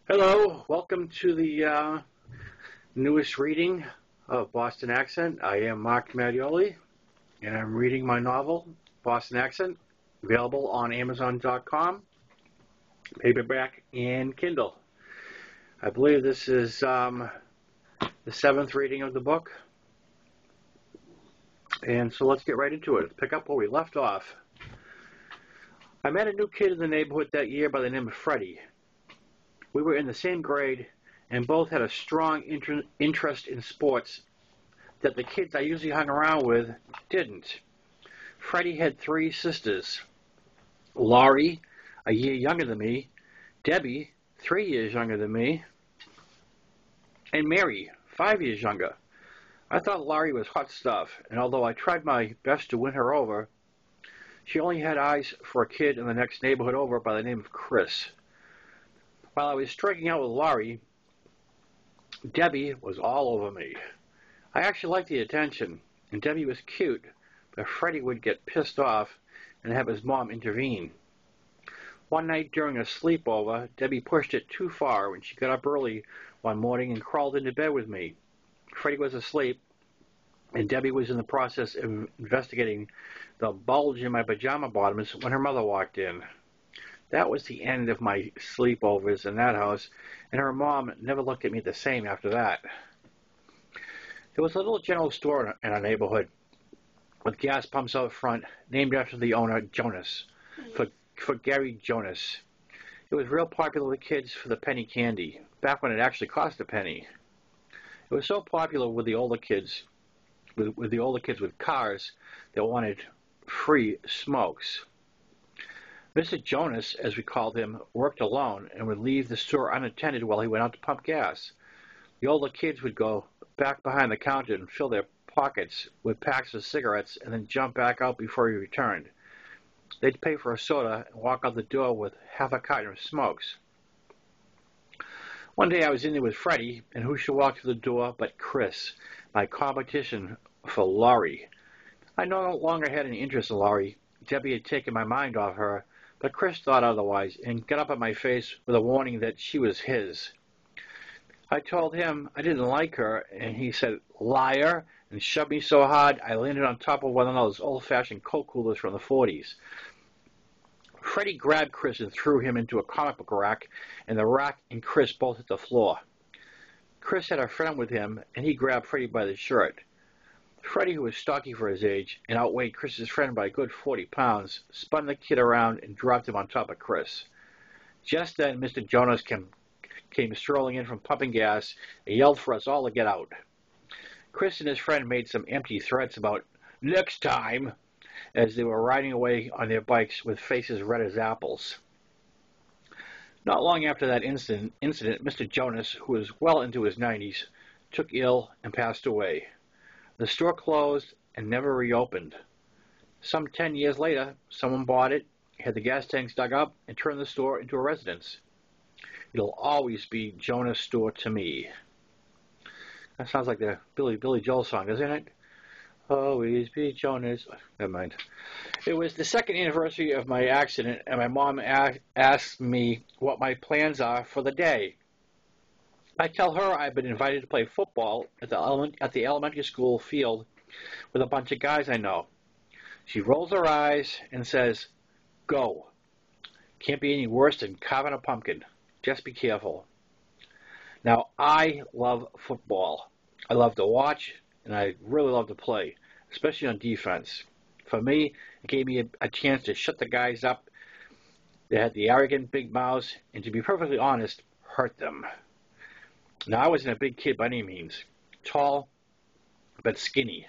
Hello, welcome to the newest reading of Boston Accent. I am Mark Mattioli, and I'm reading my novel, Boston Accent, available on Amazon.com, paperback and Kindle. I believe this is the seventh reading of the book, and so let's get right into it. Let's pick up where we left off. I met a new kid in the neighborhood that year by the name of Freddie. We were in the same grade and both had a strong interest in sports that the kids I usually hung around with didn't. Freddie had three sisters: Laurie, a year younger than me; Debbie, 3 years younger than me; and Mary, 5 years younger. I thought Laurie was hot stuff, and although I tried my best to win her over, she only had eyes for a kid in the next neighborhood over by the name of Chris. While I was striking out with Laurie, Debbie was all over me. I actually liked the attention, and Debbie was cute, but Freddie would get pissed off and have his mom intervene. One night during a sleepover, Debbie pushed it too far when she got up early one morning and crawled into bed with me. Freddie was asleep, and Debbie was in the process of investigating the bulge in my pajama bottoms when her mother walked in. That was the end of my sleepovers in that house, and her mom never looked at me the same after that. There was a little general store in our neighborhood with gas pumps out front, named after the owner, Jonas, for Gary Jonas. It was real popular with kids for the penny candy, back when it actually cost a penny. It was so popular with the older kids, with cars that wanted free smokes. Mr. Jonas, as we called him, worked alone and would leave the store unattended while he went out to pump gas. The older kids would go back behind the counter and fill their pockets with packs of cigarettes and then jump back out before he returned. They'd pay for a soda and walk out the door with half a carton of smokes. One day I was in there with Freddie, and who should walk through the door but Chris, my competition for Laurie. I no longer had any interest in Laurie. Debbie had taken my mind off her, but Chris thought otherwise and got up at my face with a warning that she was his. I told him I didn't like her, and he said, "Liar," and shoved me so hard I landed on top of one of those old-fashioned Coke coolers from the 40s. Freddie grabbed Chris and threw him into a comic book rack, and the rack and Chris both hit the floor. Chris had a friend with him, and he grabbed Freddie by the shirt. Freddie, who was stocky for his age and outweighed Chris's friend by a good 40 pounds, spun the kid around and dropped him on top of Chris. Just then, Mr. Jonas came strolling in from pumping gas and yelled for us all to get out. Chris and his friend made some empty threats about next time as they were riding away on their bikes with faces red as apples. Not long after that incident, Mr. Jonas, who was well into his 90s, took ill and passed away. The store closed and never reopened. Some 10 years later, someone bought it, had the gas tanks dug up, and turned the store into a residence. It'll always be Jonas' store to me. That sounds like the Billy Joel song, doesn't it? Always be Jonas. Never mind. It was the second anniversary of my accident, and my mom asked me what my plans are for the day. I tell her I've been invited to play football at the elementary school field with a bunch of guys I know. She rolls her eyes and says, "Go. Can't be any worse than carving a pumpkin. Just be careful." Now, I love football. I love to watch, and I really love to play, especially on defense. For me, it gave me a chance to shut the guys up that had the arrogant big mouths, and to be perfectly honest, hurt them. Now, I wasn't a big kid by any means, tall but skinny.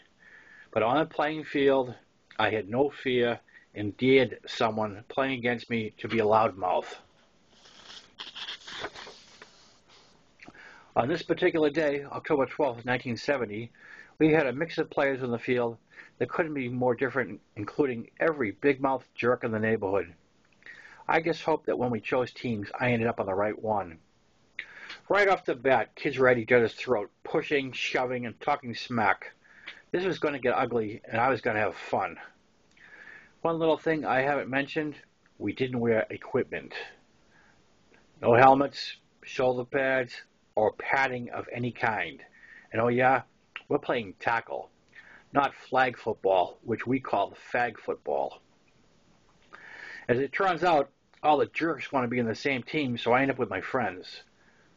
But on the playing field, I had no fear and dared someone playing against me to be a loudmouth. On this particular day, October 12, 1970, we had a mix of players on the field that couldn't be more different, including every big-mouthed jerk in the neighborhood. I just hoped that when we chose teams, I ended up on the right one. Right off the bat, kids were at each other's throat, pushing, shoving, and talking smack. This was going to get ugly, and I was going to have fun. One little thing I haven't mentioned, we didn't wear equipment. No helmets, shoulder pads, or padding of any kind. And oh yeah, we're playing tackle, not flag football, which we call fag football. As it turns out, all the jerks want to be in the same team, so I end up with my friends.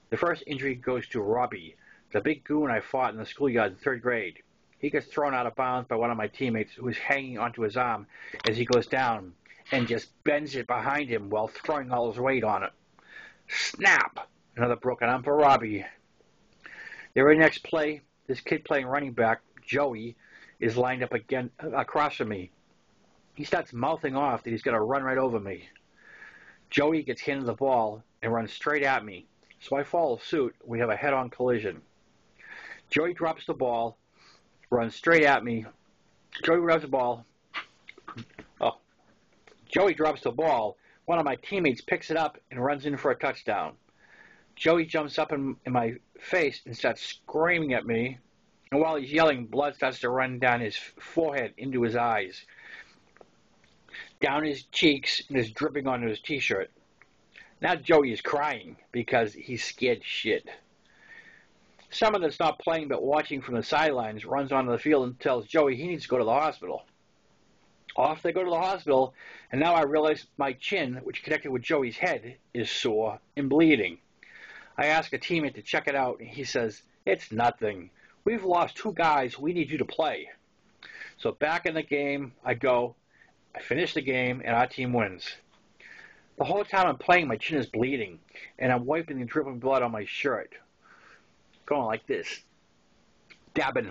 The first injury goes to Robbie, the big goon I fought in the schoolyard in 3rd grade. He gets thrown out of bounds by one of my teammates who is hanging onto his arm as he goes down and just bends it behind him while throwing all his weight on it. Snap! Another broken arm for Robbie. The very next play, this kid playing running back, Joey, is lined up again across from me. He starts mouthing off that he's going to run right over me. Joey gets handed the ball and runs straight at me, so I follow suit. We have a head-on collision. Joey drops the ball, runs straight at me. Joey grabs the ball. Joey drops the ball. One of my teammates picks it up and runs in for a touchdown. Joey jumps up in my face and starts screaming at me. And while he's yelling, blood starts to run down his forehead into his eyes, down his cheeks, and is dripping onto his t-shirt. Now Joey is crying because he's scared shit. Someone that's not playing but watching from the sidelines runs onto the field and tells Joey he needs to go to the hospital. Off they go to the hospital, and now I realize my chin, which connected with Joey's head, is sore and bleeding. I ask a teammate to check it out, and he says, "It's nothing. We've lost 2 guys. We need you to play." So back in the game I go. I finish the game, and our team wins. The whole time I'm playing, my chin is bleeding, and I'm wiping the dripping blood on my shirt. Going like this. Dabbing,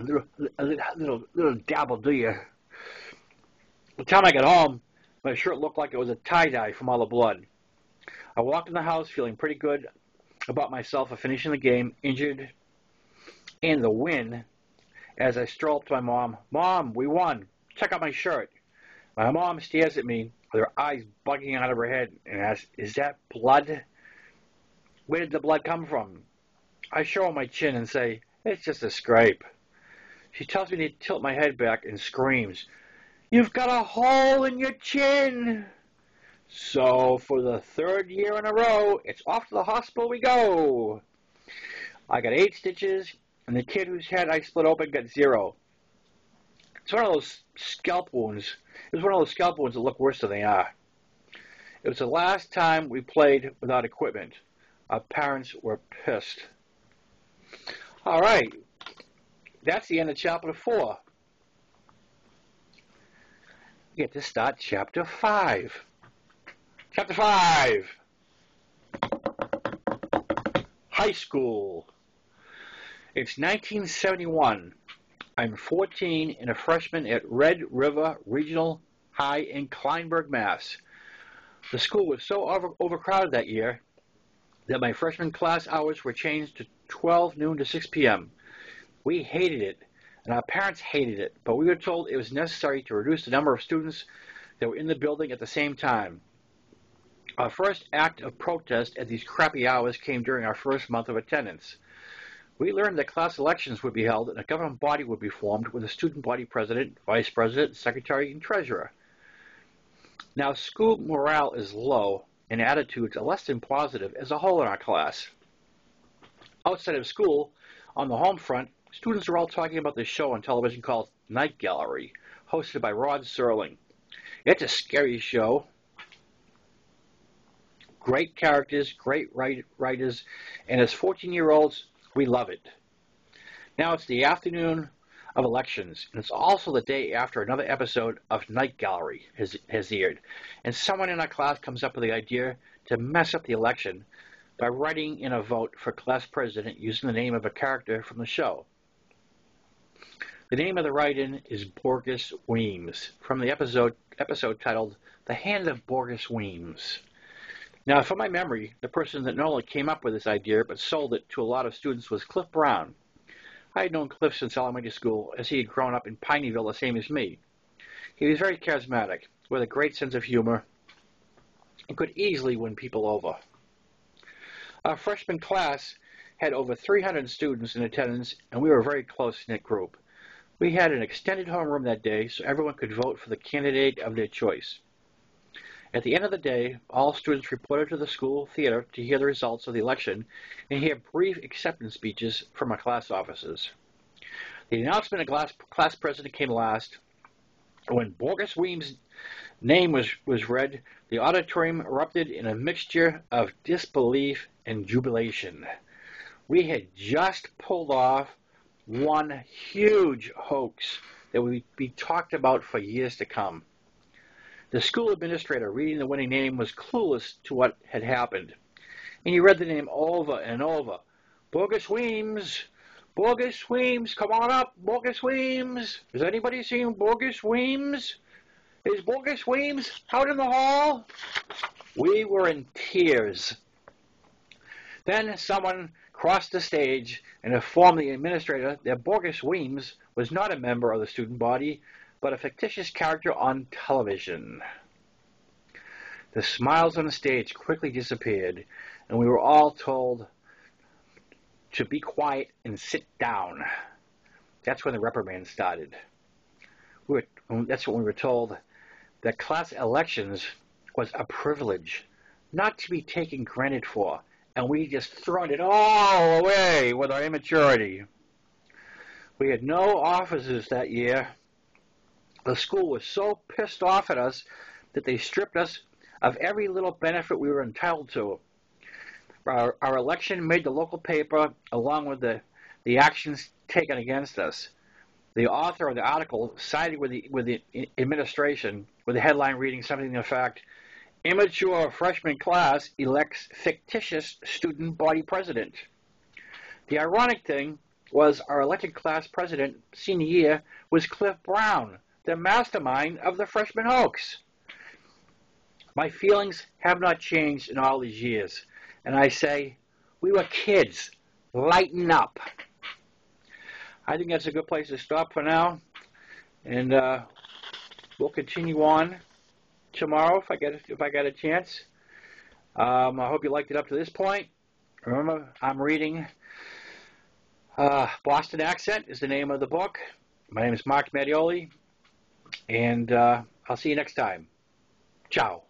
a little dabble, do you? By the time I got home, my shirt looked like it was a tie-dye from all the blood. I walked in the house feeling pretty good about myself for finishing the game, injured, and the win, as I stroll up to my mom. "Mom, we won. Check out my shirt." My mom stares at me with her eyes bugging out of her head and asks, "Is that blood? Where did the blood come from?" I show her my chin and say, "It's just a scrape." She tells me to tilt my head back and screams, "You've got a hole in your chin." So for the 3rd year in a row, it's off to the hospital we go. I got 8 stitches, and the kid whose head I split open got 0. It's one of those scalp wounds. It was one of those scalp wounds that look worse than they are. It was the last time we played without equipment. Our parents were pissed. All right. That's the end of Chapter 4. We get to start Chapter 5. Chapter 5. High School. It's 1971. I'm 14 and a freshman at Red River Regional High in Kleinburg, Mass. The school was so overcrowded that year that my freshman class hours were changed to 12 noon to 6 p.m. We hated it, and our parents hated it, but we were told it was necessary to reduce the number of students that were in the building at the same time. Our first act of protest at these crappy hours came during our first month of attendance. We learned that class elections would be held and a government body would be formed with a student body president, vice president, secretary, and treasurer. Now, school morale is low and attitudes are less than positive as a whole in our class. Outside of school, on the home front, students are all talking about this show on television called Night Gallery, hosted by Rod Serling. It's a scary show. Great characters, great writers, and as 14-year-olds, we love it. Now it's the afternoon of elections, and it's also the day after another episode of Night Gallery has aired, and someone in our class comes up with the idea to mess up the election by writing in a vote for class president using the name of a character from the show. The name of the write-in is Borges Weems, from the episode titled The Hand of Borges Weems. Now, from my memory, the person that not only came up with this idea but sold it to a lot of students was Cliff Brown. I had known Cliff since elementary school, as he had grown up in Pineyville the same as me. He was very charismatic, with a great sense of humor, and could easily win people over. Our freshman class had over 300 students in attendance, and we were a very close-knit group. We had an extended homeroom that day, so everyone could vote for the candidate of their choice. At the end of the day, all students reported to the school theater to hear the results of the election and hear brief acceptance speeches from our class officers. The announcement of class president came last. When Borges Weems' name was read, the auditorium erupted in a mixture of disbelief and jubilation. We had just pulled off one huge hoax that would be talked about for years to come. The school administrator reading the winning name was clueless to what had happened, and he read the name over and over. Borges Weems! Borges Weems! Come on up! Borges Weems! Has anybody seen Borges Weems? Is Borges Weems out in the hall? We were in tears. Then someone crossed the stage and informed the administrator that Borges Weems was not a member of the student body, but a fictitious character on television. The smiles on the stage quickly disappeared, and we were all told to be quiet and sit down. That's when the reprimand started. That's when we were told that class elections was a privilege, not to be taken granted for, and we just thrown it all away with our immaturity. We had no officers that year. The school was so pissed off at us that they stripped us of every little benefit we were entitled to. Our election made the local paper along with the actions taken against us. The author of the article sided with the administration with the headline reading something to the effect, "Immature freshman class elects fictitious student body president." The ironic thing was our elected class president senior year was Cliff Brown, the mastermind of the freshman hoax. My feelings have not changed in all these years, and I say, we were kids. Lighten up. I think that's a good place to stop for now, and we'll continue on tomorrow if I get a chance. I hope you liked it up to this point. Remember, I'm reading Boston Accent is the name of the book. My name is Mattioli, and I'll see you next time. Ciao.